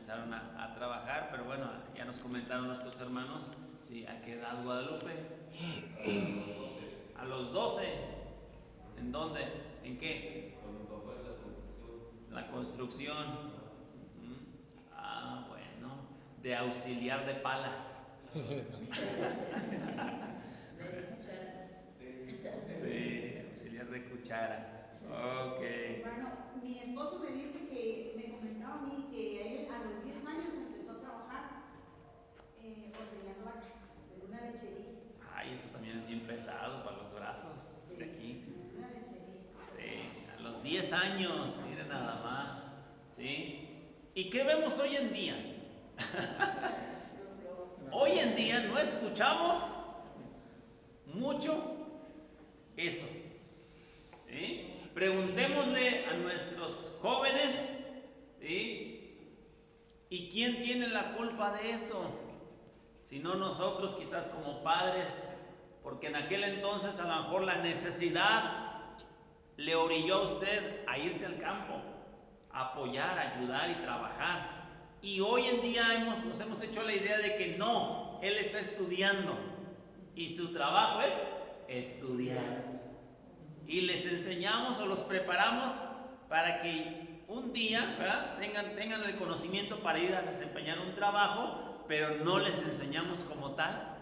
comenzaron a trabajar, pero bueno, ya nos comentaron nuestros hermanos, sí, ¿a qué edad, Guadalupe? A los 12. ¿En dónde? ¿En qué? Con mi papá en la construcción. La construcción. Ah, bueno, de auxiliar de pala. Sí, auxiliar de cuchara. Ok. Bueno, mi esposo me dice que, me comentaba a mí que él a los 10 años empezó a trabajar ordeñando vacas en una lechería. Ay, eso también es bien pesado para los brazos. Sí, De aquí. en una lechería. Sí, a los 10 años, miren nada más. ¿Sí? ¿Y qué vemos hoy en día? Hoy en día no escuchamos mucho eso. ¿Sí? Preguntémosle a nuestros jóvenes, ¿sí? ¿Y quién tiene la culpa de eso? Si no nosotros, quizás como padres, porque en aquel entonces a lo mejor la necesidad le orilló a usted a irse al campo, a apoyar, a ayudar y trabajar. Y hoy en día nos hemos hecho la idea de que no, él está estudiando y su trabajo es estudiar. Y les enseñamos o los preparamos para que un día, ¿verdad?, tengan el conocimiento para ir a desempeñar un trabajo, pero no les enseñamos como tal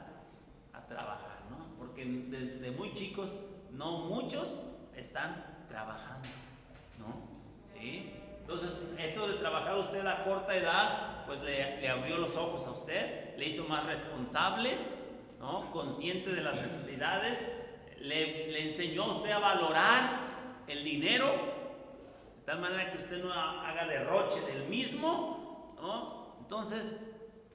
a trabajar, ¿no? Porque desde muy chicos, no muchos están trabajando, ¿no? ¿Sí? Entonces, esto de trabajar usted a corta edad, pues le abrió los ojos a usted, le hizo más responsable, ¿no?, consciente de las necesidades, le enseñó a usted a valorar el dinero, de tal manera que usted no haga derroche del mismo, ¿no? Entonces,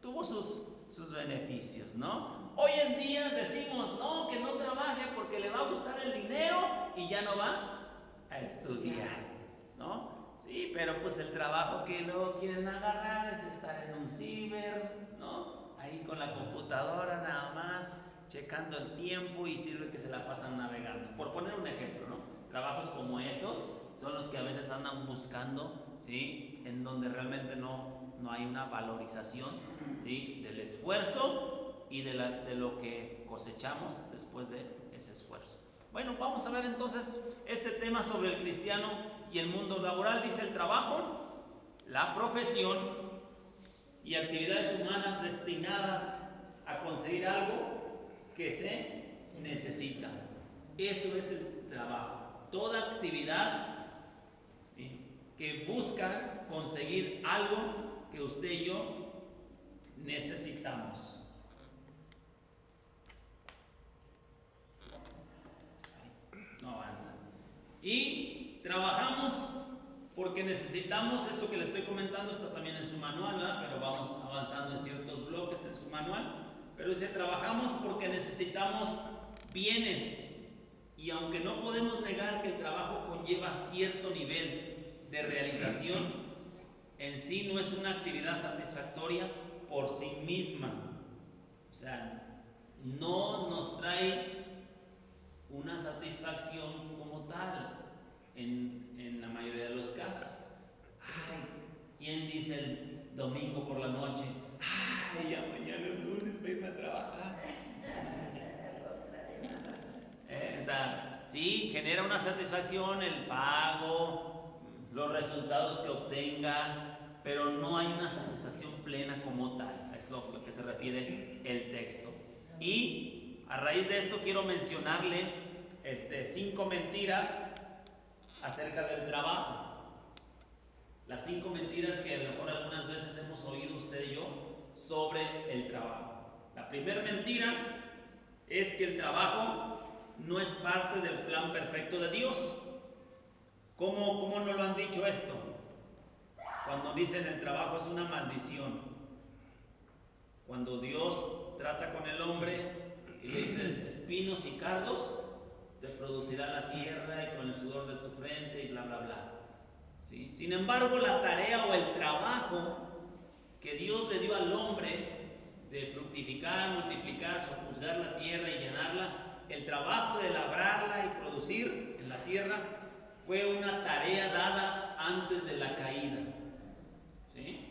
tuvo sus beneficios, ¿no? Hoy en día decimos, no, que no trabaje porque le va a gustar el dinero y ya no va a estudiar, ¿no? Sí, pero pues el trabajo que no quieren agarrar es estar en un ciber, ¿no? Ahí con la computadora nada más, checando el tiempo, y sirve que se la pasan navegando. Por poner un ejemplo, ¿no? Trabajos como esos son los que a veces andan buscando, ¿sí?, en donde realmente no hay una valorización, ¿sí?, del esfuerzo y de lo que cosechamos después de ese esfuerzo. Bueno, vamos a ver entonces este tema sobre el cristiano y el mundo laboral. Dice: el trabajo, la profesión y actividades humanas destinadas a conseguir algo que se necesita. Eso es el trabajo. Toda actividad, ¿sí?, que busca conseguir algo que usted y yo necesitamos. No avanza. Y trabajamos porque necesitamos esto que le estoy comentando. Está también en su manual, ¿verdad? Pero vamos avanzando en ciertos bloques en su manual. Pero dice: trabajamos porque necesitamos bienes. Y aunque no podemos negar que el trabajo conlleva cierto nivel de realización, en sí no es una actividad satisfactoria por sí misma. O sea, no nos trae una satisfacción como tal en la mayoría de los casos. Ay, ¿quién dice el domingo por la noche: ay, ya mañana es lunes para irme a trabajar? O sea, sí, genera una satisfacción el pago, los resultados que obtengas, pero no hay una satisfacción plena como tal. Es lo que se refiere el texto. Y a raíz de esto quiero mencionarle 5 mentiras acerca del trabajo. Las 5 mentiras que a lo mejor algunas veces hemos oído usted y yo sobre el trabajo. La primera mentira es que el trabajo no es parte del plan perfecto de Dios. ¿Cómo no lo han dicho esto? Cuando dicen el trabajo es una maldición. Cuando Dios trata con el hombre y le dice: espinos y cardos te producirá la tierra, y con el sudor de tu frente, y bla bla bla. ¿Sí? Sin embargo, la tarea o el trabajo que Dios le dio al hombre de fructificar, multiplicar, sojuzgar la tierra y llenarla, el trabajo de labrarla y producir en la tierra, fue una tarea dada antes de la caída. ¿Sí?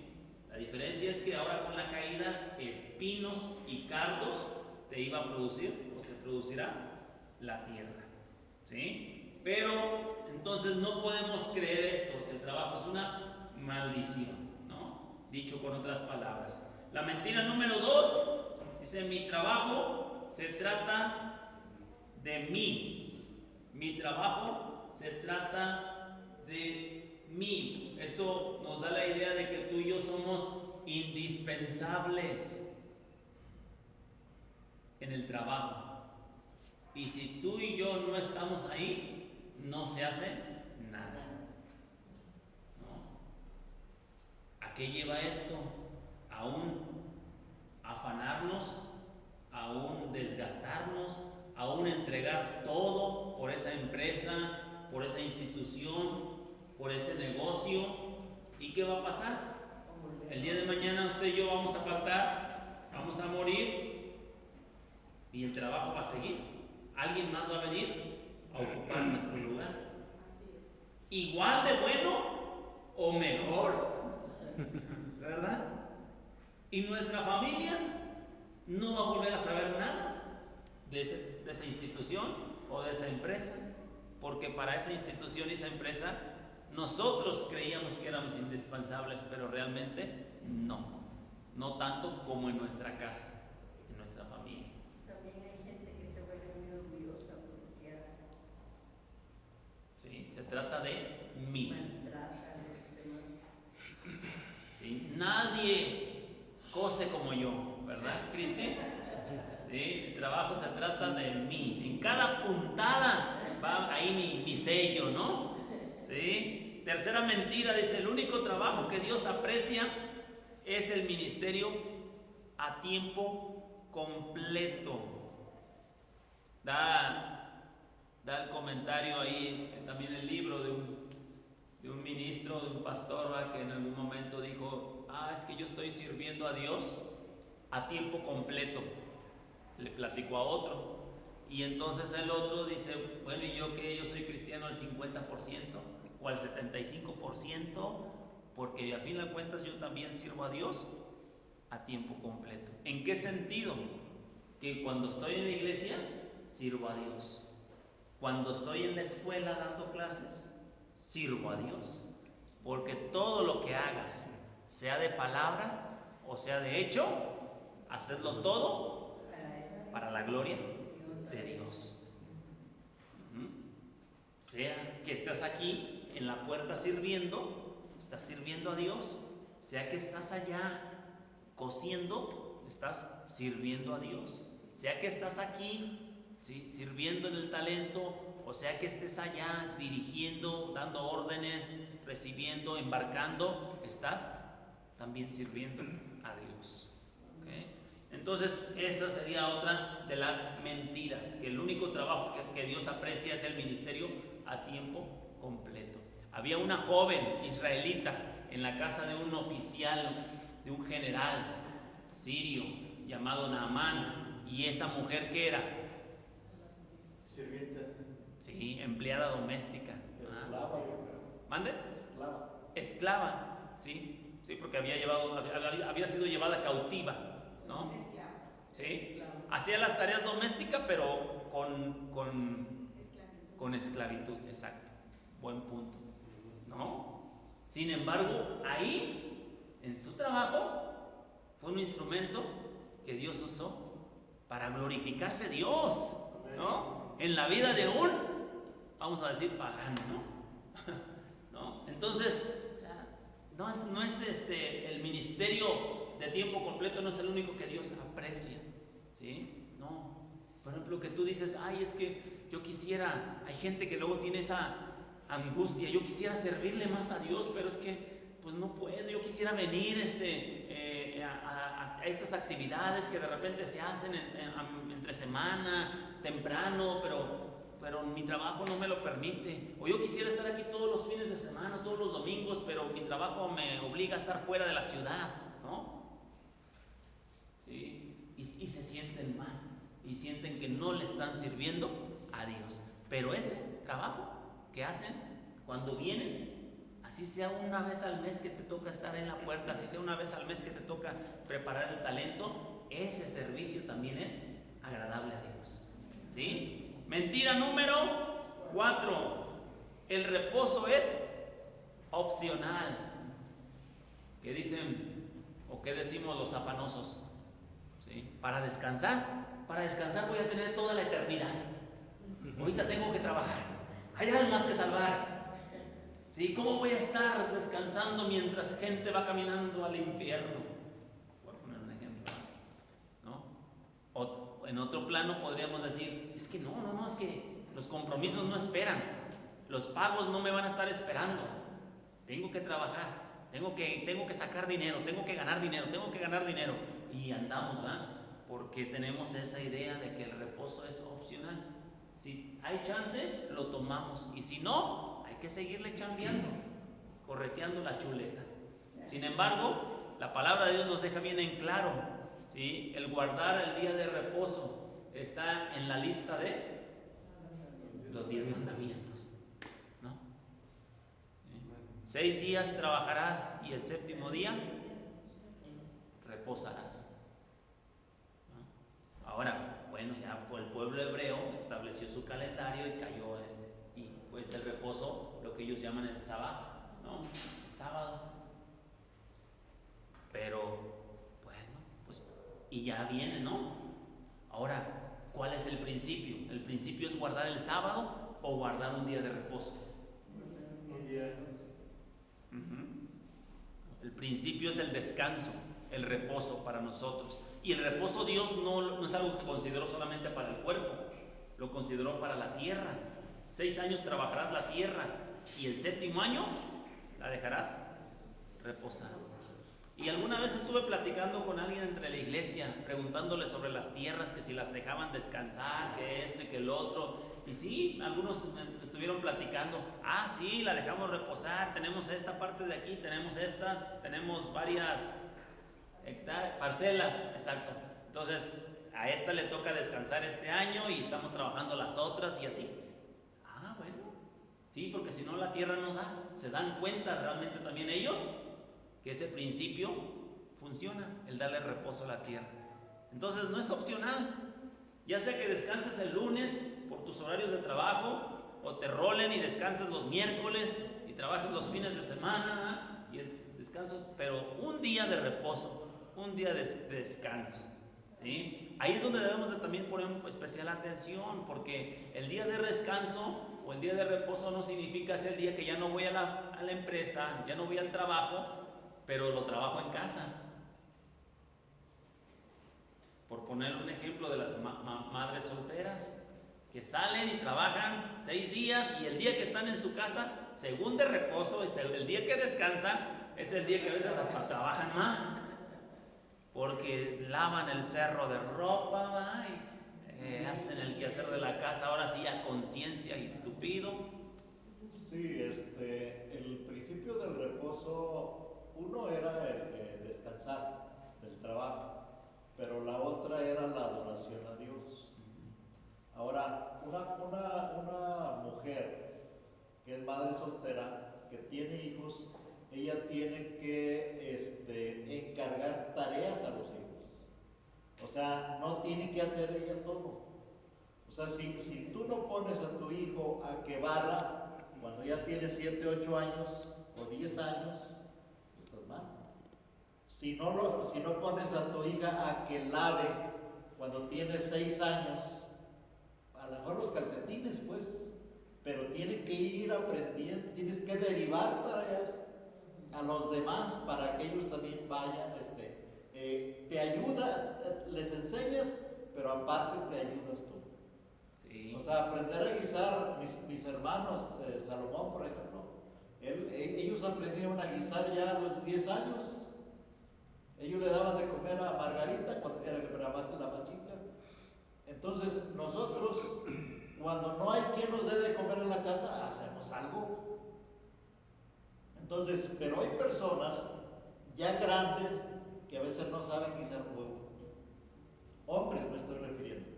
La diferencia diferencia es que ahora con la caída, espinos y cardos te iba a producir o te producirá la tierra. ¿Sí? Pero entonces no podemos creer esto, que el trabajo es una maldición, ¿no? Dicho con otras palabras. La mentira número 2 dice: mi trabajo se trata de mí. Mi trabajo se trata de mí. Esto nos da la idea de que tú y yo somos indispensables en el trabajo. Y si tú y yo no estamos ahí, no se hace nada, ¿no? ¿A qué lleva esto? A un afanarnos, a un desgastarnos, a un entregar todo por esa empresa, por esa institución, por ese negocio. ¿Y qué va a pasar? El día de mañana usted y yo vamos a faltar, vamos a morir y el trabajo va a seguir. Alguien más va a venir a ocupar nuestro lugar. Igual de bueno o mejor, ¿verdad? Y nuestra familia no va a volver a saber nada de esa institución o de esa empresa, porque para esa institución y esa empresa nosotros creíamos que éramos indispensables, pero realmente no tanto como en nuestra casa, en nuestra familia. También hay gente que se vuelve muy orgullosa por lo que hace. ¿Sí? Se trata de mí. Maltrata a los demás. ¿Sí? Nadie cose como yo, ¿verdad, Cristi? ¿Sí? El trabajo se trata de mí. En cada puntada va ahí mi sello, ¿no? ¿Sí? Tercera mentira, dice: el único trabajo que Dios aprecia es el ministerio a tiempo completo. Da el comentario ahí, también el libro de un ministro, de un pastor, ¿va?, que en algún momento dijo: es que yo estoy sirviendo a Dios a tiempo completo. Le platicó a otro, y entonces el otro dice: bueno, ¿y yo qué? Yo soy cristiano al 50% o al 75%, porque al fin de cuentas yo también sirvo a Dios a tiempo completo. ¿En qué sentido? Que cuando estoy en la iglesia sirvo a Dios, cuando estoy en la escuela dando clases sirvo a Dios, porque todo lo que hagas, sea de palabra o sea de hecho, hacedlo todo para la gloria de Dios. Sea que estás aquí en la puerta sirviendo, estás sirviendo a Dios. Sea que estás allá cosiendo, estás sirviendo a Dios. Sea que estás aquí, ¿sí?, sirviendo en el talento, o sea que estés allá dirigiendo, dando órdenes, recibiendo, embarcando, estás también sirviendo a Dios. ¿Okay? Entonces, esa sería otra de las mentiras, que el único trabajo que Dios aprecia es el ministerio a tiempo completo. Había una joven israelita en la casa de un oficial, de un general sirio llamado Naamán, y esa mujer, ¿qué era? Sirvienta. Sí, empleada doméstica. Esclava. ¿Mande? Esclava. Esclava, sí, porque había sido llevada cautiva, ¿no? Sí, hacía las tareas domésticas, pero con esclavitud, exacto. Buen punto, ¿no? Sin embargo, ahí, en su trabajo, fue un instrumento que Dios usó para glorificarse Dios, ¿no? En la vida de un, vamos a decir, pagano, ¿no? Entonces, no es el ministerio de tiempo completo, no es el único que Dios aprecia, ¿sí? No. Por ejemplo, que tú dices: es que yo quisiera, hay gente que luego tiene esa angustia, yo quisiera servirle más a Dios, pero es que pues no puedo. Yo quisiera venir a estas actividades que de repente se hacen entre semana, temprano, pero mi trabajo no me lo permite. O yo quisiera estar aquí todos los fines de semana, todos los domingos, pero mi trabajo me obliga a estar fuera de la ciudad, ¿no? ¿Sí? Y se sienten mal, y sienten que no le están sirviendo a Dios. Pero ese trabajo que hacen cuando vienen a Así sea una vez al mes que te toca estar en la puerta, así sea una vez al mes que te toca preparar el talento, ese servicio también es agradable a Dios. ¿Sí? Mentira número 4. El reposo es opcional. ¿Qué dicen o qué decimos los afanosos? ¿Sí? Para descansar voy a tener toda la eternidad. Ahorita tengo que trabajar. Hay almas que salvar. ¿Sí? ¿Cómo voy a estar descansando mientras gente va caminando al infierno? Por poner un ejemplo, ¿no? O en otro plano podríamos decir, es que no, es que los compromisos no esperan. Los pagos no me van a estar esperando. Tengo que trabajar. Tengo que sacar dinero, tengo que ganar dinero. Y andamos, ¿verdad? Porque tenemos esa idea de que el reposo es opcional. Si hay chance, lo tomamos. Y si no, hay que seguirle chambeando, correteando la chuleta. Sin embargo, la palabra de Dios nos deja bien en claro, ¿sí? El guardar el día de reposo está en la lista de los 10 mandamientos. 6 días trabajarás y el séptimo día reposarás. Ahora, bueno, ya el pueblo hebreo estableció su calendario y cayó y fue el reposo, lo que ellos llaman el sábado, ¿no? El sábado. Pero, bueno, pues, y ya viene, ¿no? Ahora, ¿cuál es el principio? ¿El principio es guardar el sábado o guardar un día de reposo? Un día. El principio es el descanso, el reposo para nosotros. Y el reposo Dios no es algo que consideró solamente para el cuerpo, lo consideró para la tierra. 6 años trabajarás la tierra y el séptimo año la dejarás reposar. Y alguna vez estuve platicando con alguien entre la iglesia, preguntándole sobre las tierras, que si las dejaban descansar, que esto y que el otro. Y sí, algunos estuvieron platicando, sí, la dejamos reposar, tenemos esta parte de aquí, tenemos estas, tenemos varias parcelas, exacto. Entonces, a esta le toca descansar este año y estamos trabajando las otras y así. Bueno, sí, porque si no la tierra no da. Se dan cuenta realmente también ellos que ese principio funciona, el darle reposo a la tierra. Entonces no es opcional. Ya sea que descanses el lunes por tus horarios de trabajo, o te rolen y descanses los miércoles y trabajes los fines de semana y descansos, pero un día de reposo, un día de descanso, ¿sí? Ahí es donde debemos de también poner especial atención, porque el día de descanso o el día de reposo no significa ese día que ya no voy a la empresa, ya no voy al trabajo, pero lo trabajo en casa. Por poner un ejemplo de las madres solteras que salen y trabajan 6 días y el día que están en su casa, según de reposo, el día que descansan, es el día que a veces hasta trabajan más, porque lavan el cerro de ropa y hacen el quehacer de la casa, ahora sí a conciencia y tupido. Sí, el principio del reposo, uno era el descansar del trabajo, pero la otra era la adoración a Dios. Ahora, una mujer que es madre soltera, que tiene hijos, ella tiene que encargar tareas a los hijos. O sea, no tiene que hacer ella todo. O sea, si tú no pones a tu hijo a que barra cuando ya tiene 7, 8 años o 10 años, estás mal. Si no pones a tu hija a que lave cuando tiene 6 años, a lo mejor los calcetines, pues, pero tiene que ir aprendiendo, tienes que derivar tareas a los demás para que ellos también vayan, te ayuda, les enseñas, pero aparte te ayudas tú. Sí. O sea, aprender a guisar, mis hermanos, Salomón, por ejemplo, ellos aprendieron a guisar ya a los 10 años. Ellos le daban de comer a Margarita cuando era la más chica. Entonces, nosotros, cuando no hay quien nos dé de comer en la casa, hacemos algo. Entonces, pero hay personas ya grandes que a veces no saben guisar huevo. Hombres me estoy refiriendo.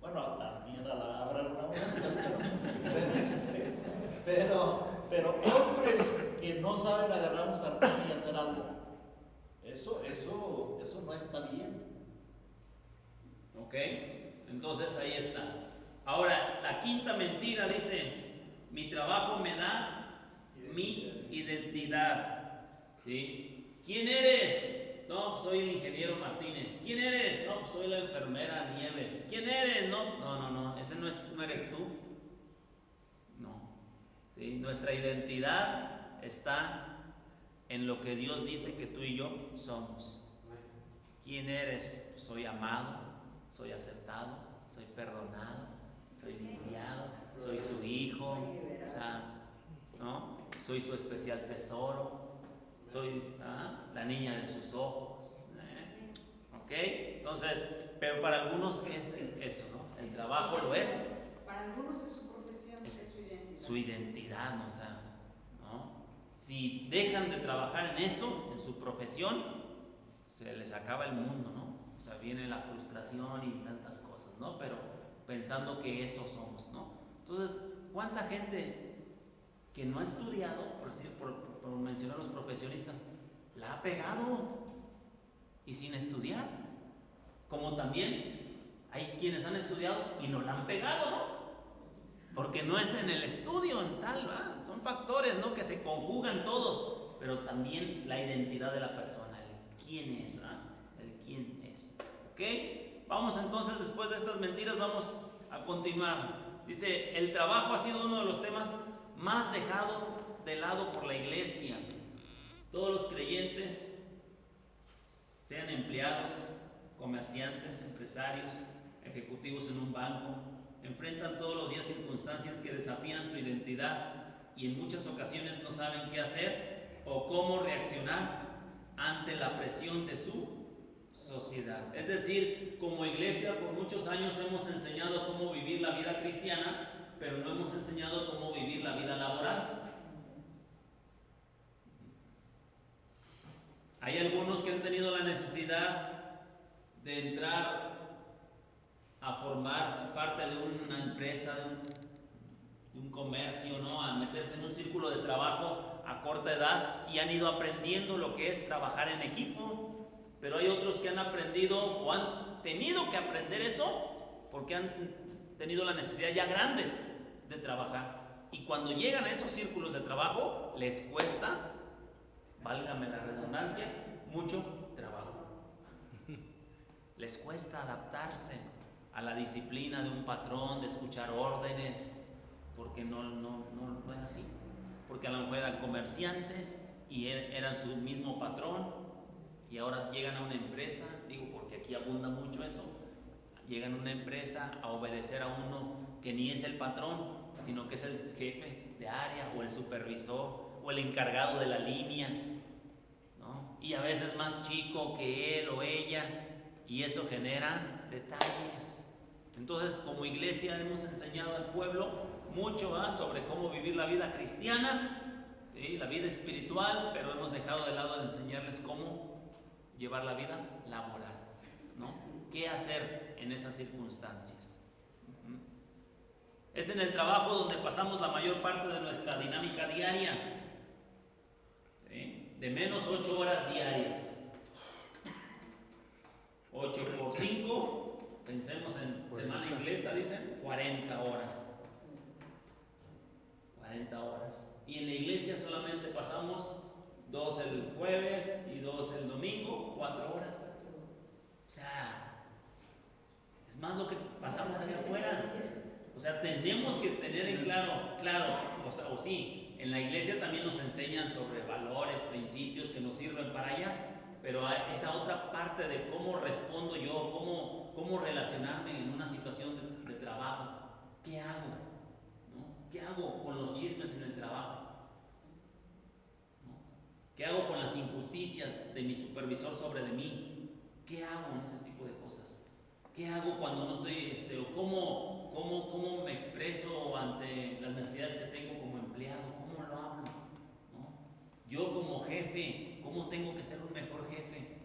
Bueno, también habrá alguna mujer, pero hombres que ¿Ok? Entonces ahí está. Ahora, la quinta mentira dice, mi trabajo me da mi identidad. ¿Sí? ¿Quién eres? No, soy el ingeniero Martínez. ¿Quién eres? No, pues soy la enfermera Nieves. ¿Quién eres? No, ese no eres tú. No. ¿Sí? Nuestra identidad está en lo que Dios dice que tú y yo somos. ¿Quién eres? Soy amado, soy aceptado, soy perdonado, soy limpiado, soy su hijo, o sea, ¿no? Soy su especial tesoro, soy la niña de sus ojos. ¿Ok? Entonces, pero para algunos es eso, ¿no? El trabajo lo es. Para algunos es su profesión, es su identidad. Su identidad, ¿no? O sea, ¿no? Si dejan de trabajar en eso, en su profesión, se les acaba el mundo, ¿no? O sea, viene la frustración y tantas cosas, ¿no? Pero pensando que eso somos, ¿no? Entonces, ¿cuánta gente que no ha estudiado, por mencionar a los profesionistas, la ha pegado y sin estudiar? Como también hay quienes han estudiado y no la han pegado, ¿no? Porque no es en el estudio en tal, ¿verdad? Son factores, ¿no? Que se conjugan todos, pero también la identidad de la persona. ¿Quién es? El quién es. ¿Ok? Vamos entonces, después de estas mentiras, vamos a continuar. Dice, el trabajo ha sido uno de los temas más dejado de lado por la iglesia. Todos los creyentes, sean empleados, comerciantes, empresarios, ejecutivos en un banco, enfrentan todos los días circunstancias que desafían su identidad y en muchas ocasiones no saben qué hacer o cómo reaccionar ante la presión de su sociedad. Es decir, como iglesia por muchos años hemos enseñado cómo vivir la vida cristiana, pero no hemos enseñado cómo vivir la vida laboral. Hay algunos que han tenido la necesidad de entrar a formar parte de una empresa, de un comercio, ¿no? A meterse en un círculo de trabajo a corta edad y han ido aprendiendo lo que es trabajar en equipo, pero hay otros que han aprendido o han tenido que aprender eso porque han tenido la necesidad ya grandes de trabajar, y cuando llegan a esos círculos de trabajo les cuesta, válgame la redundancia, mucho trabajo. Les cuesta adaptarse a la disciplina de un patrón, de escuchar órdenes, porque no es así. Porque a lo mejor eran comerciantes y eran su mismo patrón, y ahora llegan a una empresa, digo porque aquí abunda mucho eso, llegan a una empresa a obedecer a uno que ni es el patrón, sino que es el jefe de área o el supervisor o el encargado de la línea, ¿no? Y a veces más chico que él o ella, y eso genera detalles. Entonces, como iglesia hemos enseñado al pueblo mucho sobre cómo vivir la vida cristiana, ¿sí? La vida espiritual, pero hemos dejado de lado de enseñarles cómo llevar la vida laboral, ¿no? ¿Qué hacer en esas circunstancias? Es en el trabajo donde pasamos la mayor parte de nuestra dinámica diaria, ¿sí? De menos 8 horas diarias. 8 por 5, pensemos en semana inglesa, dicen 40 horas. 40 horas. Y en la iglesia solamente pasamos 2 el jueves y 2 el domingo, 4 horas. O sea, es más lo que pasamos allá afuera. O sea, tenemos que tener en claro, o sí, en la iglesia también nos enseñan sobre valores, principios que nos sirven para allá, pero esa otra parte de cómo respondo yo, cómo relacionarme en una situación de trabajo, ¿qué hago? ¿No? ¿Qué hago con los chismes en el trabajo? ¿No? ¿Qué hago con las injusticias de mi supervisor sobre de mí? ¿Qué hago en ese tipo de cosas? ¿Qué hago cuando no estoy, o cómo me expreso ante las necesidades que tengo como empleado? ¿Cómo lo hablo? ¿No? Yo como jefe, ¿cómo tengo que ser un mejor jefe?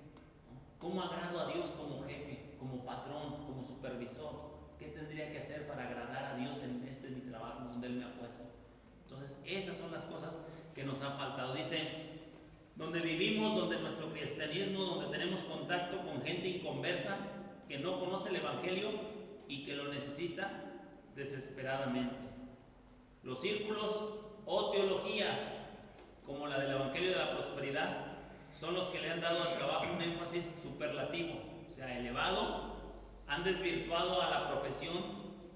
¿No? ¿Cómo agrado a Dios como jefe, como patrón, como supervisor? ¿Qué tendría que hacer para agradar a Dios en mi trabajo donde Él me ha puesto? Entonces, esas son las cosas que nos han faltado. Dice, donde vivimos, donde nuestro cristianismo, donde tenemos contacto con gente inconversa, que no conoce el Evangelio y que lo necesita desesperadamente. Los círculos o teologías como la del Evangelio de la Prosperidad son los que le han dado al trabajo un énfasis superlativo, o sea, elevado. Han desvirtuado a la profesión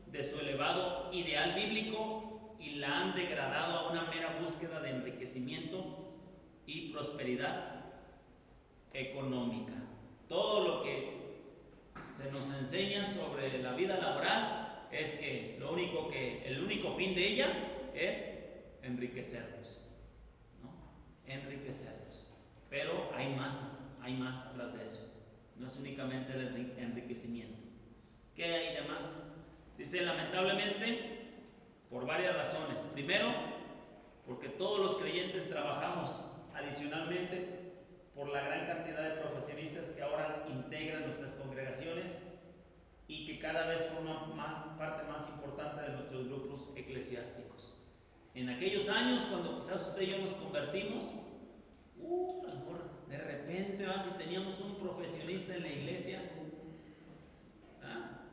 de su elevado ideal bíblico y la han degradado a una mera búsqueda de enriquecimiento y prosperidad económica. Todo lo que se nos enseña sobre la vida laboral es que el único fin de ella es enriquecernos, ¿no? Enriquecernos. Pero hay más atrás de eso. No es únicamente el enriquecimiento. ¿Qué hay de más? Dice, lamentablemente, por varias razones. Primero, porque todos los creyentes trabajamos adicionalmente por la gran cantidad de profesionistas que ahora integran nuestras congregaciones y que cada vez forman parte más importante de nuestros grupos eclesiásticos. En aquellos años, cuando quizás usted y yo nos convertimos, a lo mejor de repente, si teníamos un profesionista en la iglesia,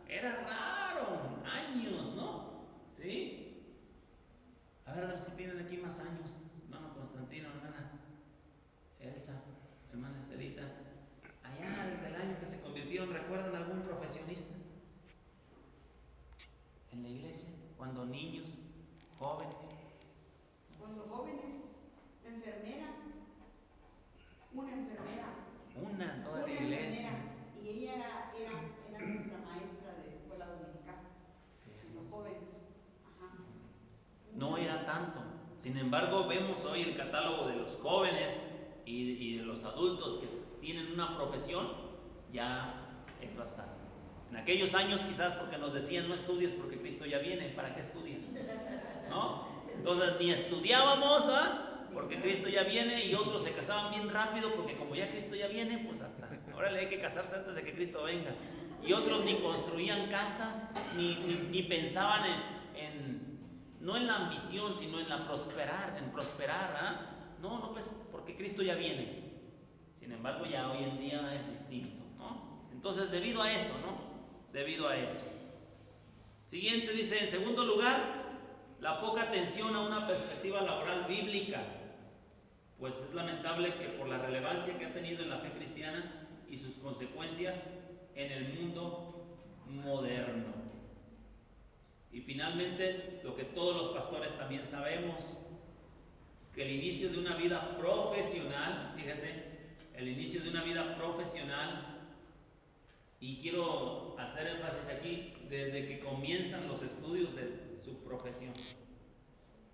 era raro, años, ¿no? ¿Sí? A ver, de los que tienen aquí más años, hermano Constantino, hermana Elsa, hermana Estelita, allá desde el año que se convirtieron, ¿recuerdan algún profesionista en la iglesia? Cuando niños, jóvenes. Cuando jóvenes, enfermeras, una enfermera. Una, toda la Una iglesia. enfermera, y ella era nuestra maestra de escuela dominical. Los jóvenes. Ajá. No era tanto. Sin embargo, vemos hoy el catálogo de los jóvenes y de los adultos que tienen una profesión, ya es bastante. En aquellos años quizás porque nos decían no estudies porque Cristo ya viene, ¿para qué estudias? ¿No? Entonces ni estudiábamos, porque Cristo ya viene, y otros se casaban bien rápido porque como ya Cristo ya viene, pues hasta ahora le hay que casarse antes de que Cristo venga. Y otros ni construían casas, ni pensaban no en la ambición, sino en prosperar, No, pues porque Cristo ya viene. Sin embargo, ya hoy en día es distinto, ¿no? Entonces, debido a eso, Siguiente dice, en segundo lugar, la poca atención a una perspectiva laboral bíblica. Pues es lamentable que por la relevancia que ha tenido en la fe cristiana y sus consecuencias en el mundo moderno. Y finalmente, lo que todos los pastores también sabemos, que el inicio de una vida profesional, y quiero hacer énfasis aquí, desde que comienzan los estudios de su profesión,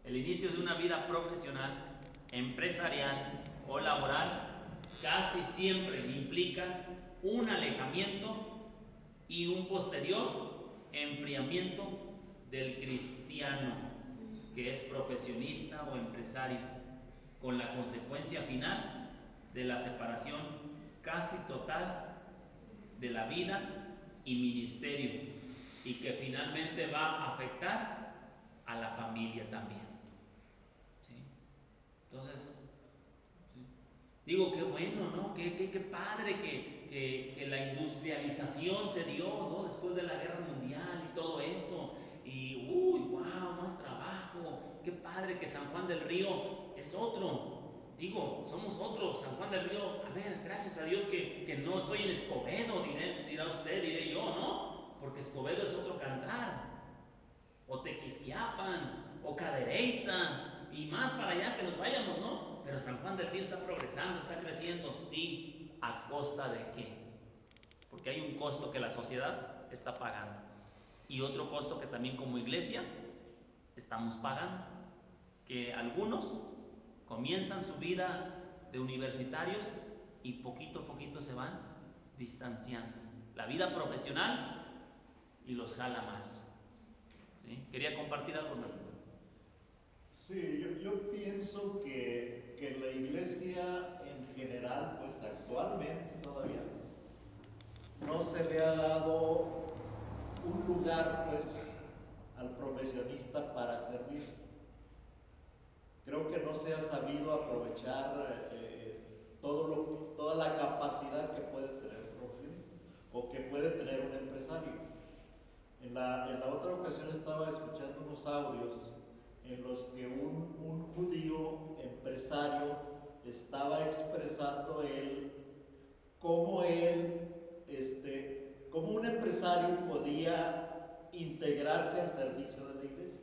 el inicio de una vida profesional, empresarial o laboral, casi siempre implica un alejamiento y un posterior enfriamiento del cristiano que es profesionista o empresario, con la consecuencia final de la separación casi total de la vida y ministerio, y que finalmente va a afectar a la familia también. ¿Sí? Entonces, digo, qué bueno, ¿no? Qué padre que la industrialización se dio, ¿no? Después de la guerra mundial y todo eso. Y, wow, más trabajo. Qué padre que San Juan del Río es otro. Somos otros. San Juan del Río, a ver, gracias a Dios que no estoy en Escobedo, dirá usted, diré yo, ¿no? Porque Escobedo es otro cantar. O Tequisquiapan, o Cadereyta, y más para allá que nos vayamos, ¿no? Pero San Juan del Río está progresando, está creciendo, sí, ¿a costa de qué? Porque hay un costo que la sociedad está pagando y otro costo que también como iglesia estamos pagando, que algunos comienzan su vida de universitarios y poquito a poquito se van distanciando. La vida profesional y los jala más. ¿Sí? Quería compartir algo, hermano. Sí, yo pienso que la iglesia en general, pues actualmente todavía, no se le ha dado un lugar, pues, al profesionista para servir. Creo que no se ha sabido aprovechar toda la capacidad que puede tener el profesionista. o que puede tener un empresario. En la otra ocasión estaba escuchando unos audios en los que un judío empresario estaba expresando cómo cómo un empresario podía integrarse al servicio de la iglesia,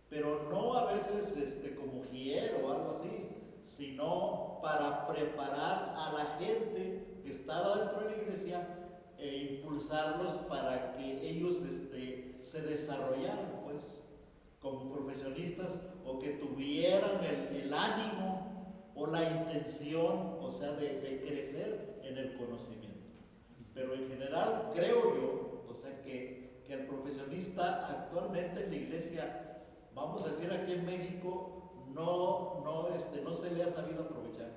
pero no a veces como quiero o algo así, sino para preparar a la gente que estaba dentro de la iglesia e impulsarlos para que ellos se desarrollaran pues como profesionistas, o que tuvieran el ánimo o la intención, o sea, de crecer en el conocimiento. Pero en general creo yo, o sea, que el profesionista actualmente en la iglesia, vamos a decir aquí en México, no se le ha sabido aprovechar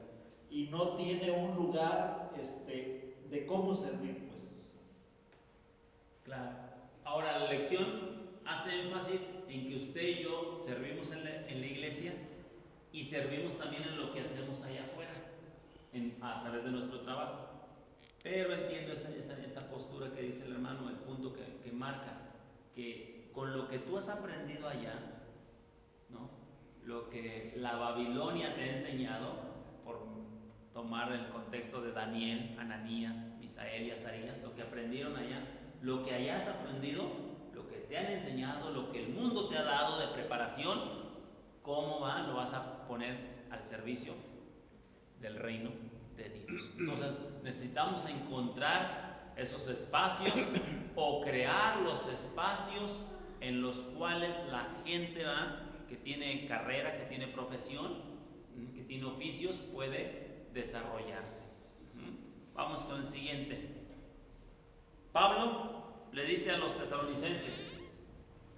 y no tiene un lugar de cómo servir pues. Claro. Ahora la lección hace énfasis en que usted y yo servimos en la iglesia y servimos también en lo que hacemos allá afuera, a través de nuestro trabajo. Pero entiendo esa postura que dice el hermano, el punto que marca, que con lo que tú has aprendido allá, ¿no? Lo que la Babilonia te ha enseñado, por tomar el contexto de Daniel, Ananías, Misael y Azarías, lo que aprendieron allá, lo que hayas aprendido, lo que te han enseñado, lo que el mundo te ha dado de preparación, ¿cómo lo vas a poner al servicio del reino de Dios? Entonces necesitamos encontrar esos espacios o crear los espacios en los cuales la gente que tiene carrera, que tiene profesión, que tiene oficios, puede desarrollarse. Vamos con el siguiente. Pablo le dice a los tesalonicenses,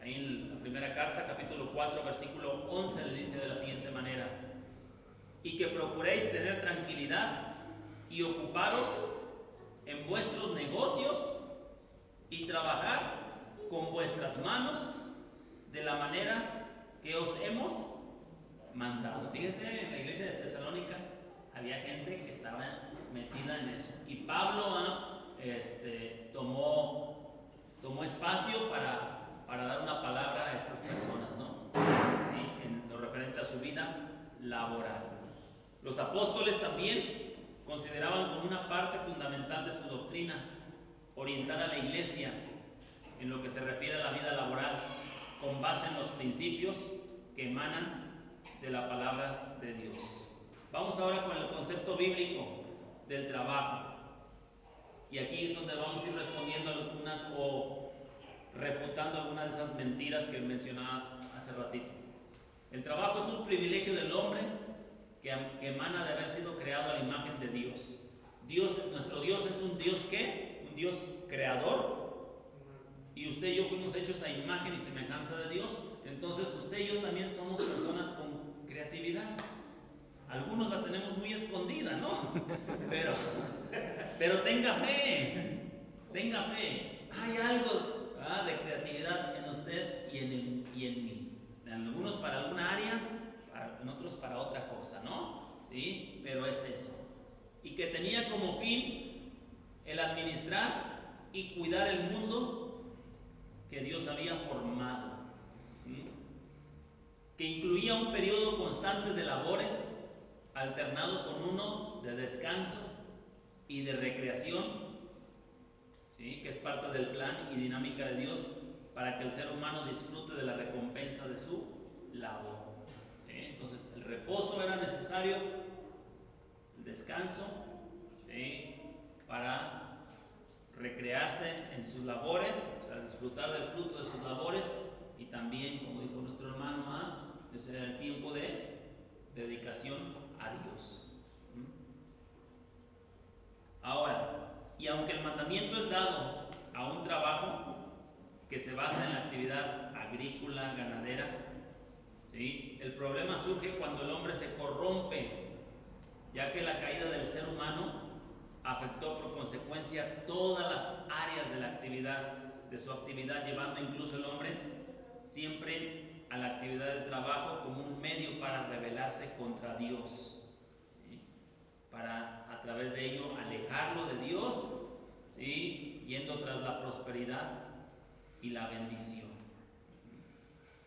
ahí en la primera carta, capítulo 4, versículo 11, le dice de la siguiente manera: y que procuréis tener tranquilidad y ocuparos en vuestros negocios y trabajar con vuestras manos de la manera que os hemos mandado. Fíjense, en la iglesia de Tesalónica había gente que estaba metida en eso, y Pablo tomó espacio para dar una palabra a estas personas, ¿no? Y en lo referente a su vida laboral. Los apóstoles también consideraban como una parte fundamental de su doctrina orientar a la iglesia en lo que se refiere a la vida laboral, con base en los principios que emanan de la palabra de Dios. Vamos ahora con el concepto bíblico del trabajo. Y aquí es donde vamos a ir respondiendo algunas o refutando algunas de esas mentiras que mencionaba hace ratito. El trabajo es un privilegio del hombre que emana de haber sido creado a la imagen de Dios. Nuestro Dios es un Dios ¿qué? Un Dios creador. Y usted y yo fuimos hechos a imagen y semejanza de Dios. Entonces usted y yo también somos personas con creatividad. Algunos la tenemos muy escondida, ¿no? Pero tenga fe. Hay algo de creatividad en usted y en mí. En algunos para alguna área, en otros para otra cosa, ¿no? ¿Sí? Pero es eso. Y que tenía como fin el administrar y cuidar el mundo que Dios había formado. Que incluía un periodo constante de labores, alternado con uno de descanso y de recreación, ¿sí? Que es parte del plan y dinámica de Dios para que el ser humano disfrute de la recompensa de su labor. ¿Sí? Entonces el reposo era necesario, el descanso, ¿sí? Para recrearse en sus labores, o sea, disfrutar del fruto de sus labores, y también, como dijo nuestro hermano, ese era el tiempo de dedicación a Dios. Ahora, y aunque el mandamiento es dado a un trabajo que se basa en la actividad agrícola, ganadera, ¿sí? El problema surge cuando el hombre se corrompe, ya que la caída del ser humano afectó por consecuencia todas las áreas de la actividad, de su actividad, llevando incluso el hombre siempre a la actividad de trabajo como un medio para rebelarse contra Dios, ¿sí? Para a través de ello alejarlo de Dios, ¿sí? yendo tras la prosperidad y la bendición.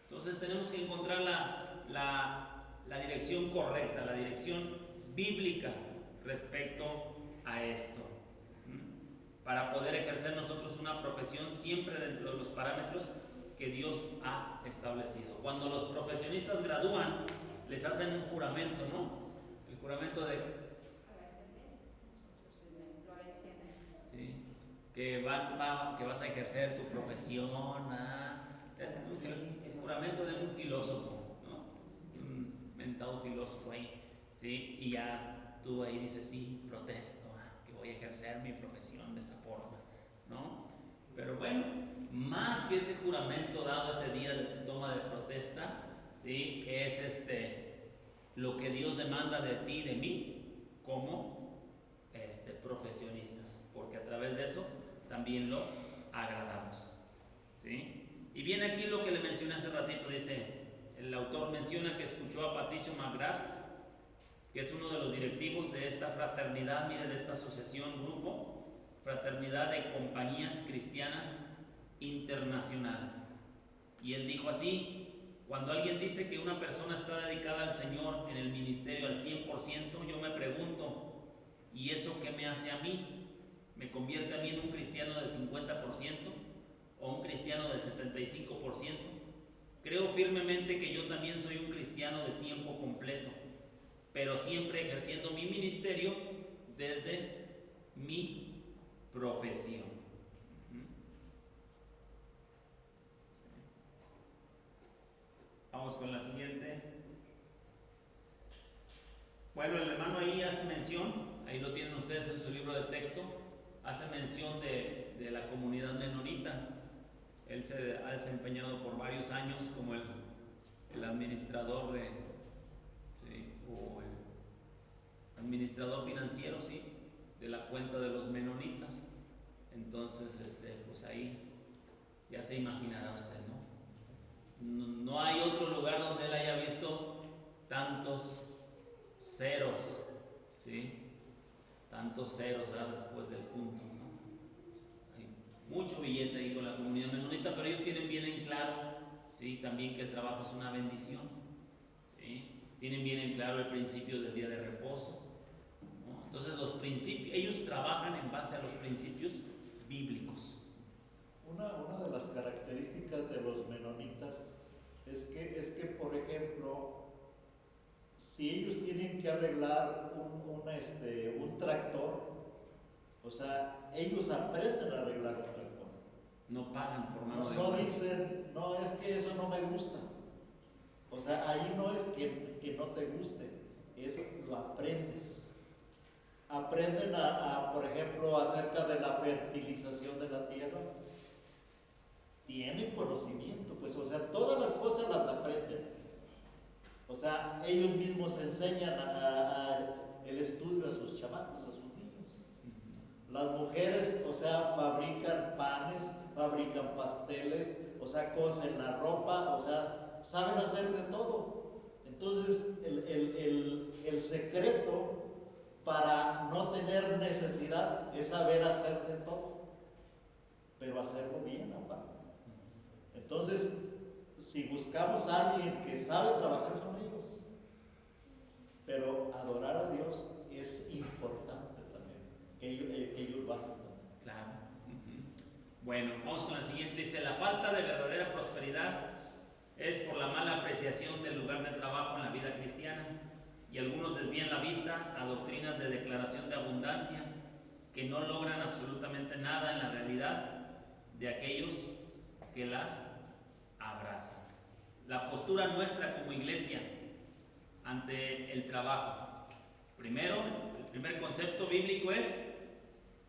Entonces tenemos que encontrar la dirección correcta, la dirección bíblica respecto a esto, para poder ejercer nosotros una profesión siempre dentro de los parámetros que Dios ha establecido. Cuando los profesionistas gradúan, les hacen un juramento, ¿no? El juramento de que vas a ejercer tu profesión. Es el juramento de un filósofo, ¿no? Un mentado filósofo ahí, ¿sí? Y ya tú ahí dices, sí, protesto, que voy a ejercer mi profesión de esa forma, ¿no? Pero bueno, más que ese juramento dado ese día de tu toma de protesta, ¿sí? Es lo que Dios demanda de ti y de mí como profesionistas, porque a través de eso también lo agradamos, ¿sí? Y viene aquí lo que le mencioné hace ratito, dice, el autor menciona que escuchó a Patricio McGrath, que es uno de los directivos de esta fraternidad, mire, de esta asociación, grupo, Fraternidad de Compañías Cristianas Internacional. Y él dijo así: cuando alguien dice que una persona está dedicada al Señor en el ministerio al 100%, yo me pregunto, ¿y eso qué me hace a mí? ¿Me convierte a mí en un cristiano del 50% o un cristiano del 75%? Creo firmemente que yo también soy un cristiano de tiempo completo, pero siempre ejerciendo mi ministerio desde mi profesión. Vamos con la siguiente. Bueno, el hermano ahí hace mención, ahí lo tienen ustedes en su libro de texto, hace mención de la comunidad menonita. Él se ha desempeñado por varios años como el administrador o el administrador financiero, ¿sí?, de la cuenta de los menonitas. Entonces, pues ahí ya se imaginará usted, ¿no? No hay otro lugar donde él haya visto tantos ceros, ¿sí? Tantos ceros, ¿verdad?, después del punto, ¿no? Hay mucho billete ahí con la comunidad menonita, pero ellos tienen bien en claro, ¿sí?, también que el trabajo es una bendición, ¿sí? Tienen bien en claro el principio del día de reposo, ¿no? Entonces los principios, ellos trabajan en base a los principios bíblicos. Una de las características de los menonitas es que por ejemplo, si ellos tienen que arreglar un tractor, o sea, ellos aprenden a arreglar un tractor. No pagan por mano de No obra. dicen, no, es que eso no me gusta. O sea, ahí no es que no te guste, es que lo aprendes. Aprenden por ejemplo, acerca de la fertilización de la tierra. Tienen conocimiento, pues, o sea, todas las cosas las aprenden. O sea, ellos mismos enseñan el estudio a sus chamacos, a sus niños. Las mujeres, o sea, fabrican panes, fabrican pasteles, o sea, cosen la ropa, o sea, saben hacer de todo. Entonces, el secreto para no tener necesidad es saber hacer de todo, pero hacerlo bien aparte. Entonces, si buscamos a alguien que sabe trabajar son ellos, pero adorar a Dios es importante también, que ellos lo hacen también. Claro. Bueno, vamos con la siguiente. Dice, la falta de verdadera prosperidad es por la mala apreciación del lugar de trabajo en la vida cristiana, y algunos desvían la vista a doctrinas de declaración de abundancia que no logran absolutamente nada en la realidad de aquellos que las abrazan. La postura nuestra como iglesia ante el trabajo. Primero, el primer concepto bíblico es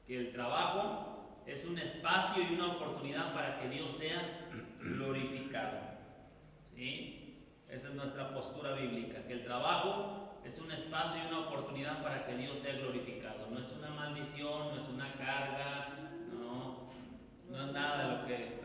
que el trabajo es un espacio y una oportunidad para que Dios sea glorificado, ¿sí? Esa es nuestra postura bíblica, que el trabajo es un espacio y una oportunidad para que Dios sea glorificado. No es una maldición, no es una carga, no es nada de lo que,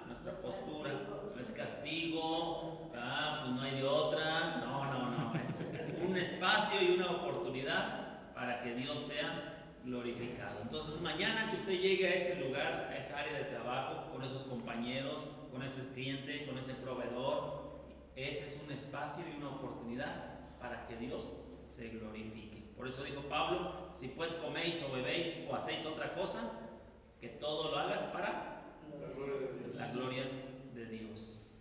nuestra postura, no es castigo, pues no hay de otra, no, es un espacio y una oportunidad para que Dios sea glorificado. Entonces mañana que usted llegue a ese lugar, a esa área de trabajo, con esos compañeros, con ese cliente, con ese proveedor, ese es un espacio y una oportunidad para que Dios se glorifique. Por eso dijo Pablo, si pues coméis o bebéis o hacéis otra cosa, que todo lo hagas para la gloria de Dios.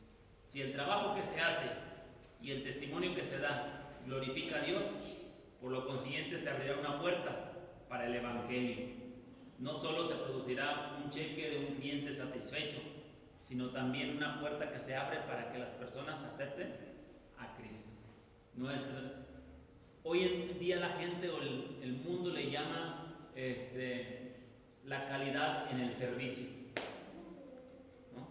Si el trabajo que se hace y el testimonio que se da glorifica a Dios, por lo consiguiente se abrirá una puerta para el Evangelio. No solo se producirá un cheque de un cliente satisfecho, sino también una puerta que se abre para que las personas acepten a Cristo. Hoy en día la gente o el mundo le llama la calidad en el servicio, ¿no?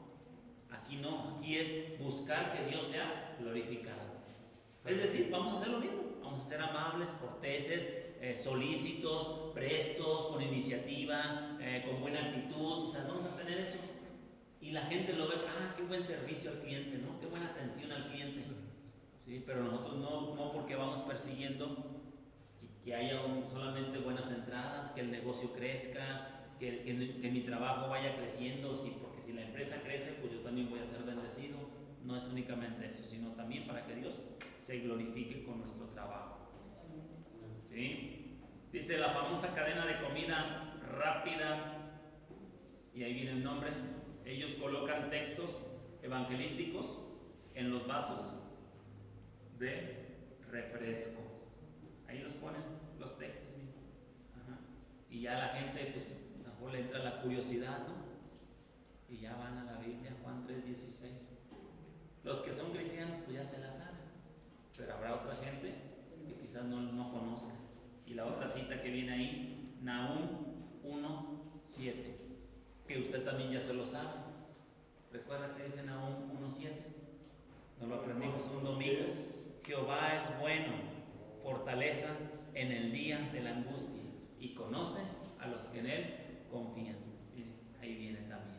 Aquí no, aquí es buscar que Dios sea glorificado. Es decir, vamos a hacer lo mismo, vamos a ser amables, corteses, solícitos, prestos, con iniciativa, con buena actitud, o sea, vamos a tener eso. Y la gente lo ve, qué buen servicio al cliente, ¿no? Qué buena atención al cliente. ¿Sí? Pero nosotros no porque vamos persiguiendo que haya solamente buenas entradas, que el negocio crezca, que mi trabajo vaya creciendo, porque si la empresa crece, pues yo también voy a ser bendecido. No es únicamente eso, sino también para que Dios se glorifique con nuestro trabajo. ¿Sí? Dice la famosa cadena de comida rápida, y ahí viene el nombre. Ellos colocan textos evangelísticos en los vasos de refresco. Ahí los ponen los textos. Ajá. Y ya la gente, pues, a lo mejor le entra la curiosidad, ¿no? Y ya van a la Biblia, Juan 3:16. Los que son cristianos, pues ya se la saben. Pero habrá otra gente que quizás no conozca. Y la otra cita que viene ahí, Nahum 1:7, que usted también ya se lo sabe. ¿Recuerda que dice Nahum 1:7? Nos lo aprendimos un domingo. Jehová es bueno, fortaleza en el día de la angustia, y conoce a los que en él confían. Ahí viene también.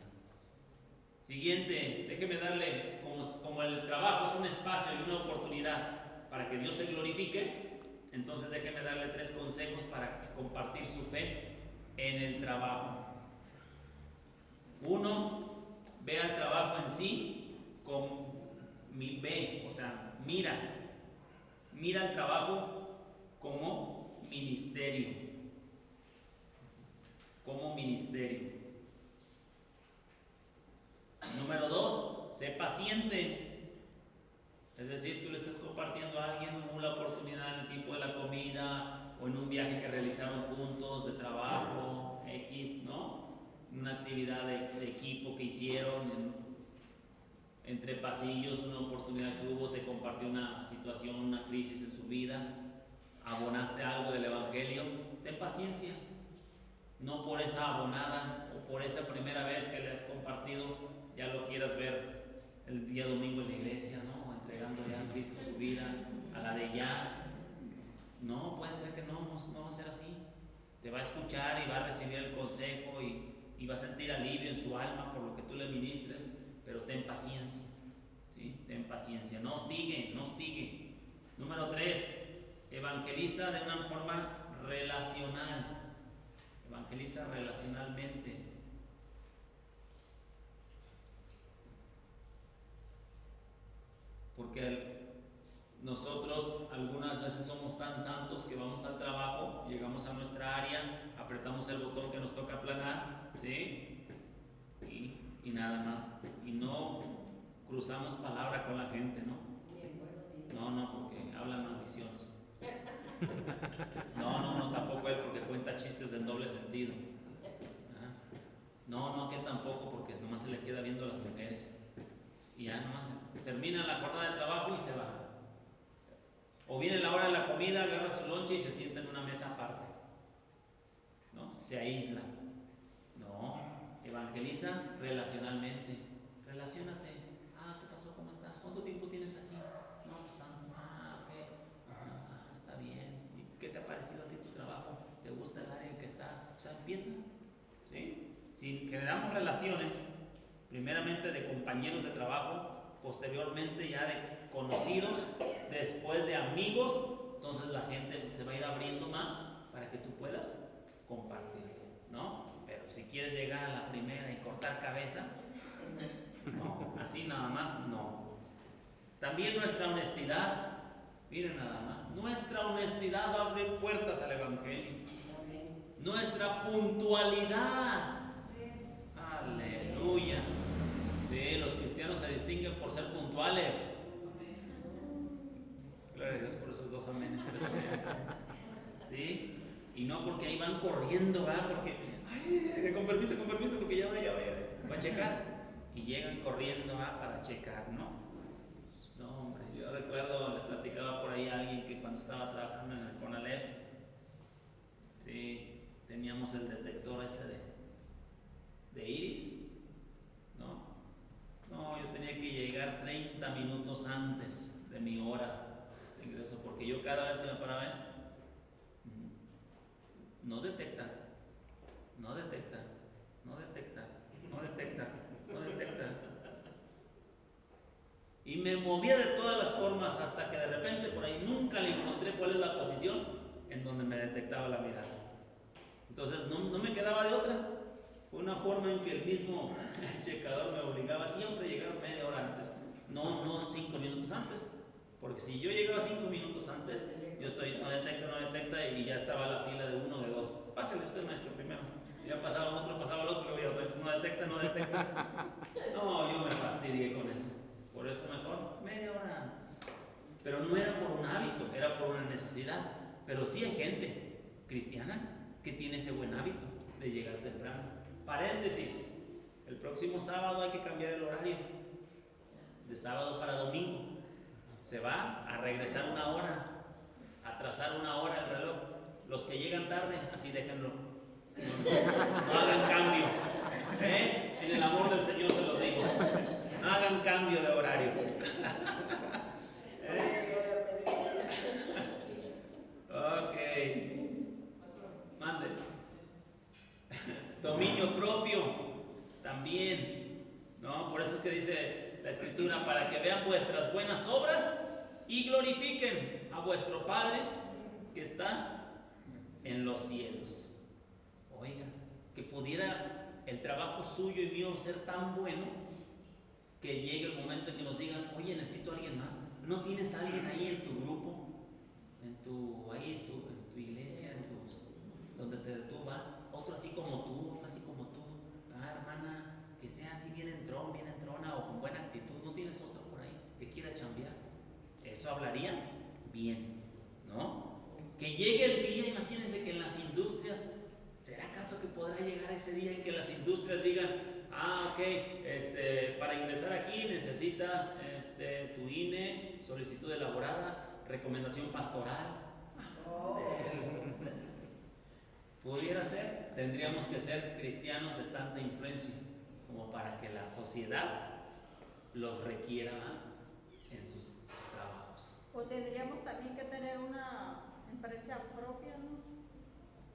Siguiente, déjeme darle, como el trabajo es un espacio y una oportunidad para que Dios se glorifique, entonces déjeme darle 3 consejos para compartir su fe en el trabajo. 1, ve al trabajo en sí mira el trabajo como ministerio. Número 2, sé paciente. Es decir, tú le estás compartiendo a alguien la oportunidad en el tiempo de la comida o en un viaje que realizaron juntos de trabajo, X, ¿no? Una actividad de equipo que hicieron entre pasillos, una oportunidad que hubo, te compartió una situación, una crisis en su vida, abonaste algo del Evangelio. Ten paciencia. No por esa abonada o por esa primera vez que le has compartido ya lo quieras ver el día domingo en la iglesia, ¿no? Entregando ya a Cristo su vida, a la de ya. No, puede ser que no va a ser así. Te va a escuchar y va a recibir el consejo y va a sentir alivio en su alma por lo que tú le ministres, pero ten paciencia. ¿Sí? Ten paciencia, no hostigue. Número 3, evangeliza de una forma relacional. Evangeliza relacionalmente. Porque nosotros algunas veces somos tan santos que vamos al trabajo, llegamos a nuestra área, apretamos el botón que nos toca aplanar, ¿sí? Y nada más. Y no cruzamos palabra con la gente, ¿no? No, porque hablan maldiciones. No, tampoco él, porque cuenta chistes en doble sentido. No, que tampoco, porque nomás se le queda viendo a las mujeres. Y ya nomás termina la jornada de trabajo y se va. O viene la hora de la comida, agarra su lonche y se sienta en una mesa aparte. ¿No? Se aísla. No, evangeliza relacionalmente. Relaciónate. ¿Qué pasó? ¿Cómo estás? ¿Cuánto tiempo tienes aquí? No, pues tanto. Ok. Está bien. ¿Y qué te ha parecido a ti tu trabajo? ¿Te gusta el área en que estás? O sea, empieza. ¿Sí? Si generamos relaciones, primeramente de compañeros de trabajo, posteriormente ya de conocidos, después de amigos, entonces la gente se va a ir abriendo más para que tú puedas compartirlo, ¿no? Pero si quieres llegar a la primera y cortar cabeza, no, así nada más no. También nuestra honestidad, miren nada más, nuestra honestidad va a abrir puertas al Evangelio. Nuestra puntualidad, aleluya. Sí, los cristianos se distinguen por ser puntuales. Gloria a Dios por esos 2 amenes, 3 amenes. ¿Sí? Y no porque ahí van corriendo, ¿verdad? Porque, ay, con permiso, porque ya va a checar. Y llegan corriendo, ¿verdad? Para checar, ¿no? No, hombre, yo recuerdo, le platicaba por ahí a alguien que cuando estaba trabajando en el CONALEP, sí, teníamos el detector ese de iris, ¿no? No, yo tenía que llegar 30 minutos antes de mi hora de ingreso, porque yo cada vez que me paraba, no detecta. Y me movía de todas las formas hasta que de repente por ahí nunca le encontré cuál es la posición en donde me detectaba la mirada. Entonces no me quedaba de otra. Fue una forma en que el mismo checador me obligaba siempre a llegar media hora antes, no 5 minutos antes. Porque si yo llegaba 5 minutos antes, yo estoy, no detecta, y ya estaba la fila de 1 o de 2. Pásale usted, maestro, primero. Ya pasaba el otro, luego ya otro. No detecta. No, yo me fastidié con eso. Por eso mejor media hora antes. Pero no era por un hábito, era por una necesidad. Pero sí hay gente cristiana que tiene ese buen hábito de llegar temprano. Paréntesis, el próximo sábado hay que cambiar el horario. De sábado para domingo. Se va a regresar 1 hora, atrasar 1 hora el reloj. Los que llegan tarde, así déjenlo. No hagan cambio. En el amor del Señor se los digo. No hagan cambio de horario. Ok. Mande. Dominio propio también, ¿no? Por eso es que dice la Escritura, para que vean vuestras buenas obras y glorifiquen a vuestro Padre que está en los cielos. Oiga, que pudiera el trabajo suyo y mío ser tan bueno que llegue el momento en que nos digan, oye, necesito a alguien más. ¿No tienes a alguien ahí en tu grupo? En tu iglesia, donde tú vas, otro así como tú, hermana, que sea así bien entrona o con buena actitud. ¿No tienes otro por ahí que quiera chambear? Eso hablaría bien, ¿no? Que llegue el día, imagínense que en las industrias, ¿será acaso que podrá llegar ese día en que las industrias digan, ok, para ingresar aquí necesitas tu INE, solicitud elaborada, recomendación pastoral? Pudiera ser, tendríamos que ser cristianos de tanta influencia como para que la sociedad los requiera en sus trabajos. O tendríamos también que tener una empresa propia, ¿no?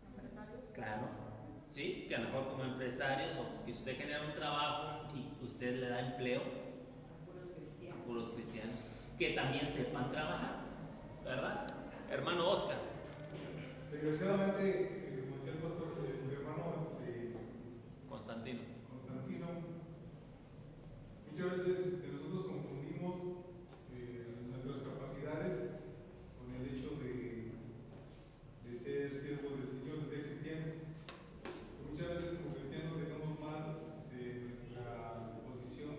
Empresarios. Claro, sí, que a lo mejor como empresarios o que usted genera un trabajo y usted le da empleo a puros cristianos que también sepan trabajar, ¿verdad? Hermano Oscar. Desgraciadamente, como decía el pastor, mi hermano Constantino, muchas veces nosotros confundimos nuestras capacidades con el hecho de ser siervos del Señor, de ser cristianos. Muchas veces como cristianos dejamos mal nuestra posición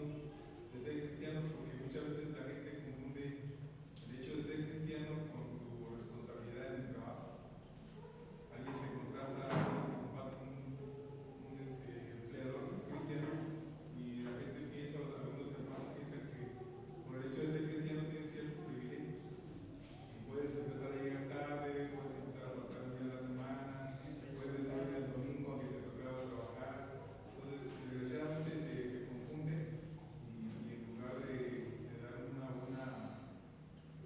de ser cristianos, porque muchas veces la gente confunde el hecho de ser cristiano con tu responsabilidad en el trabajo. Alguien te contrata un empleador que es cristiano y la gente piensa, algunos hermanos piensan que por el hecho de ser cristiano tienes ciertos privilegios y puedes empezar a llegar tarde, puedes empezar a faltar un día a la semana, puedes ir el domingo aunque te tocaba trabajar. Entonces, desgraciadamente se confunde y en lugar de dar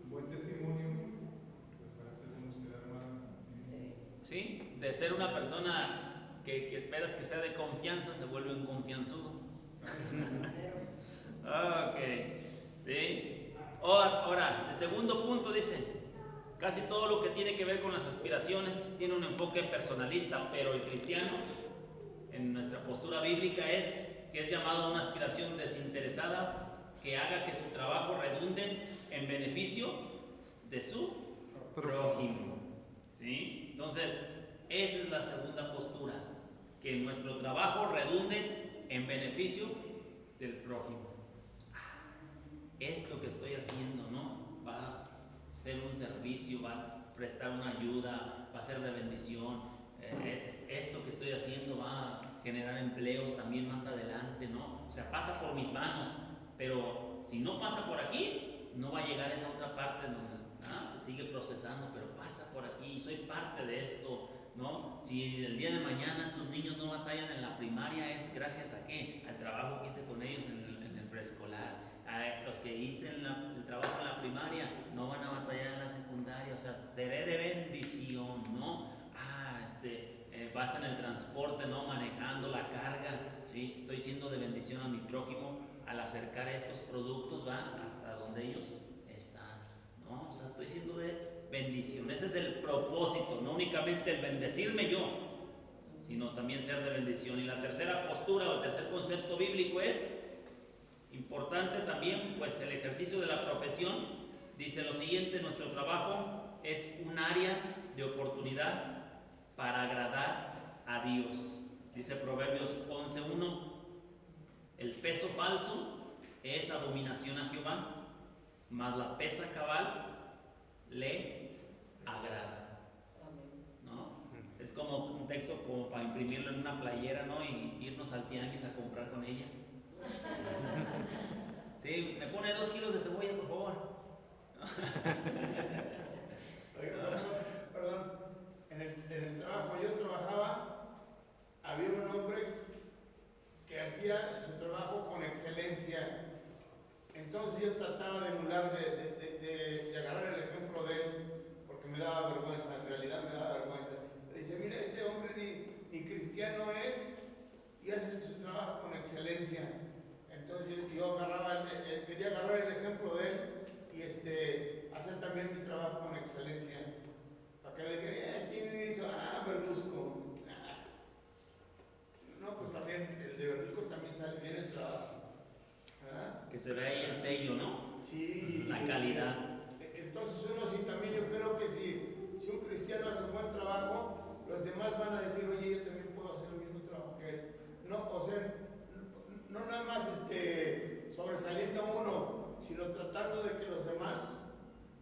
un buen testimonio, pues a veces hacemos quedar mal. ¿sí? De ser una persona que esperas que sea de confianza, se vuelve un confianzudo. Ok, ¿sí? Ahora, el segundo punto dice, Casi todo lo que tiene que ver con las aspiraciones tiene un enfoque personalista, pero el cristiano, en nuestra postura bíblica, es que es llamado a una aspiración desinteresada que haga que su trabajo redunde en beneficio de su prójimo. ¿Sí? Entonces, esa es la segunda postura, que nuestro trabajo redunde en beneficio del prójimo. Esto que estoy haciendo, ¿no? Va a ser un servicio, va a prestar una ayuda, va a ser de bendición. Esto que estoy haciendo va a generar empleos también más adelante, ¿no? O sea, pasa por mis manos, pero si no pasa por aquí, no va a llegar a esa otra parte donde se sigue procesando, pero pasa por aquí, soy parte de esto, ¿no? Si el día de mañana estos niños no batallan en la primaria, es gracias a qué? Al trabajo que hice con ellos en el preescolar. Los que hice el trabajo en la primaria no van a batallar en la secundaria, o sea, seré de bendición, ¿no? Vas en el transporte, ¿no? Manejando la carga, ¿sí? Estoy siendo de bendición a mi prójimo al acercar estos productos, ¿va? Hasta donde ellos están, ¿no? O sea, estoy siendo de bendición. Ese es el propósito, no únicamente el bendecirme yo, sino también ser de bendición. Y la tercera postura o el tercer concepto bíblico es importante también, pues el ejercicio de la profesión. Dice lo siguiente: nuestro trabajo es un área de oportunidad para agradar a Dios. Dice Proverbios 11:1: el peso falso es abominación a Jehová, mas la pesa cabal le agrada, ¿no? Es como un texto como para imprimirlo en una playera, ¿no? Y irnos al tianguis a comprar con ella. Sí, me pone 2 kilos de cebolla, por favor. Oiga, pastor, perdón, en el trabajo yo trabajaba, había un hombre que hacía su trabajo con excelencia. Entonces yo trataba de emular, de agarrar el ejemplo de él, porque me daba vergüenza, en realidad me daba vergüenza. Le dice, mira, este hombre ni cristiano es y hace su trabajo con excelencia. Entonces yo quería agarrar el ejemplo de él y hacer también mi trabajo con excelencia. Para que le diga, ¿quién hizo? Verduzco. No, pues también el de Verduzco también sale bien el trabajo, ¿verdad? Que se ve ahí el sello, ¿no? Sí. La calidad. Entonces uno sí, también yo creo que si un cristiano hace un buen trabajo, los demás van a decir, oye, yo también puedo hacer el mismo trabajo que él. No, o sea, no nada más sobresaliendo a uno, sino tratando de que los demás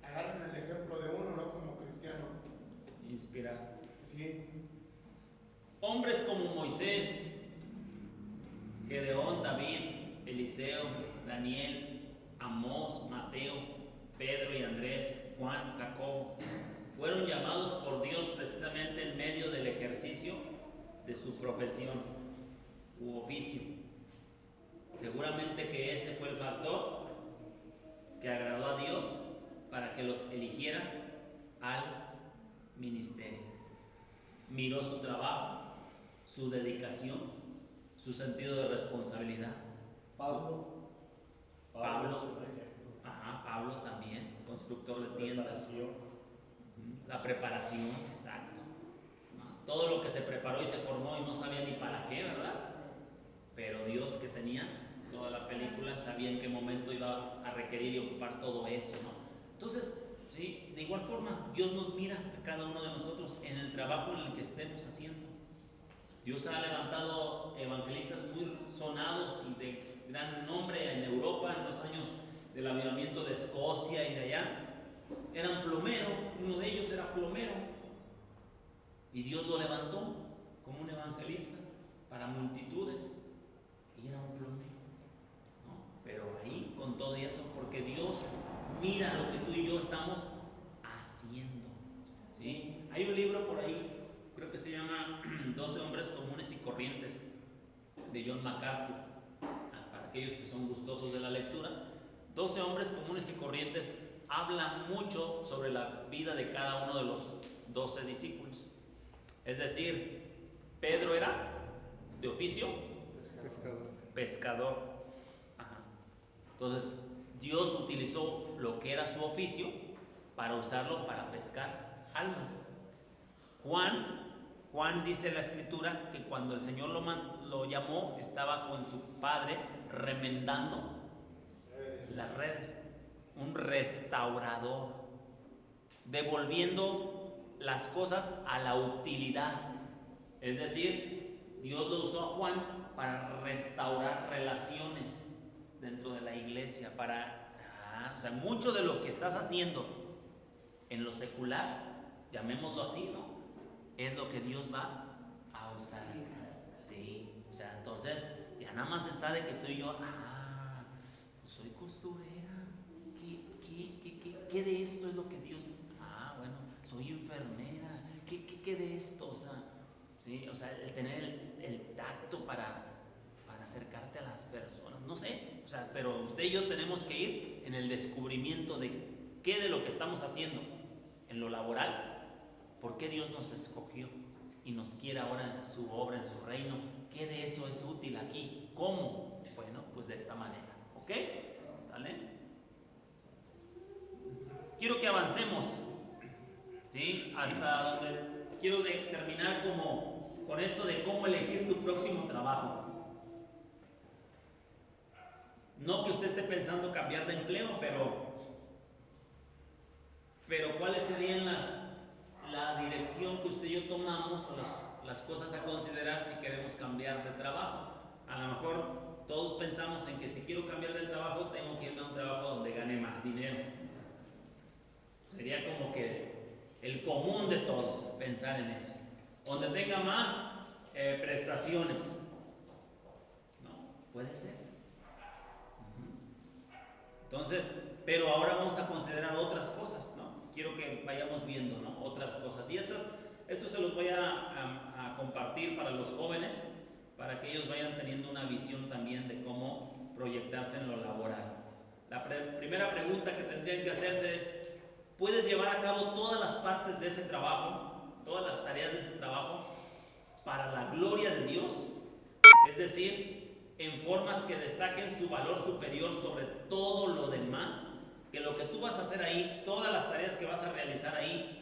agarren el ejemplo de uno, no como cristiano. Inspirar. Sí. Hombres como Moisés, Gedeón, David, Eliseo, Daniel, Amós, Mateo, Pedro y Andrés, Juan, Jacobo, fueron llamados por Dios precisamente en medio del ejercicio de su profesión u oficio. Seguramente que ese fue el factor que agradó a Dios para que los eligiera al ministerio. Miró su trabajo, su dedicación, su sentido de responsabilidad. Pablo también, constructor de tiendas. La preparación, exacto. Todo lo que se preparó y se formó y no sabía ni para qué, ¿verdad? Pero Dios, que tenía toda la película, sabía en qué momento iba a requerir y ocupar todo eso, ¿no? Entonces, sí, de igual forma, Dios nos mira a cada uno de nosotros en el trabajo en el que estemos haciendo. Dios ha levantado evangelistas muy sonados y de gran nombre en Europa en los años del avivamiento de Escocia y de allá. Eran plomero, uno de ellos era plomero, y Dios lo levantó como un evangelista para multitudes, y era un plomero, ¿no? Pero ahí, con todo eso, porque Dios mira lo que tú y yo estamos haciendo, ¿sí? Hay un libro por ahí, creo que se llama 12 hombres comunes y corrientes, de John MacArthur, para aquellos que son gustosos de la lectura. 12 hombres comunes y corrientes habla mucho sobre la vida de cada uno de los 12 discípulos. Es decir, Pedro era de oficio pescador. Ajá. Entonces, Dios utilizó lo que era su oficio para usarlo para pescar almas. Juan dice la escritura que cuando el Señor lo llamó, estaba con su padre remendando las redes. Un restaurador, devolviendo las cosas a la utilidad. Es decir, Dios lo usó a Juan para restaurar relaciones dentro de la iglesia, o sea, mucho de lo que estás haciendo en lo secular, llamémoslo así, ¿no?, es lo que Dios va a usar. Sí, o sea, entonces ya nada más está de que tú y yo, pues soy costurera. ¿Qué de esto es lo que Dios? Bueno, soy enfermera. ¿Qué de esto? O sea, sí, o sea, el tener el tacto para acercarte a las personas, no sé, o sea, pero usted y yo tenemos que ir en el descubrimiento de qué de lo que estamos haciendo en lo laboral, por qué Dios nos escogió y nos quiere ahora en su obra, en su reino, qué de eso es útil aquí, cómo, bueno, pues de esta manera, ¿ok? ¿Sale? Quiero que avancemos, ¿sí? Hasta donde quiero terminar con esto de cómo elegir tu próximo trabajo. No que usted esté pensando cambiar de empleo, pero ¿cuáles serían la dirección que usted y yo tomamos o las cosas a considerar si queremos cambiar de trabajo? A lo mejor todos pensamos en que si quiero cambiar de trabajo tengo que irme a un trabajo donde gane más dinero. Sería como que el común de todos pensar en eso. Donde tenga más prestaciones. ¿No? Puede ser. Entonces, pero ahora vamos a considerar otras cosas, ¿no? Quiero que vayamos viendo, ¿no?, otras cosas. Y esto se los voy a compartir para los jóvenes, para que ellos vayan teniendo una visión también de cómo proyectarse en lo laboral. La primera pregunta que tendrían que hacerse es: ¿puedes llevar a cabo todas las partes de ese trabajo, todas las tareas de ese trabajo, para la gloria de Dios? Es decir, en formas que destaquen su valor superior sobre todo lo demás, que lo que tú vas a hacer ahí, todas las tareas que vas a realizar ahí,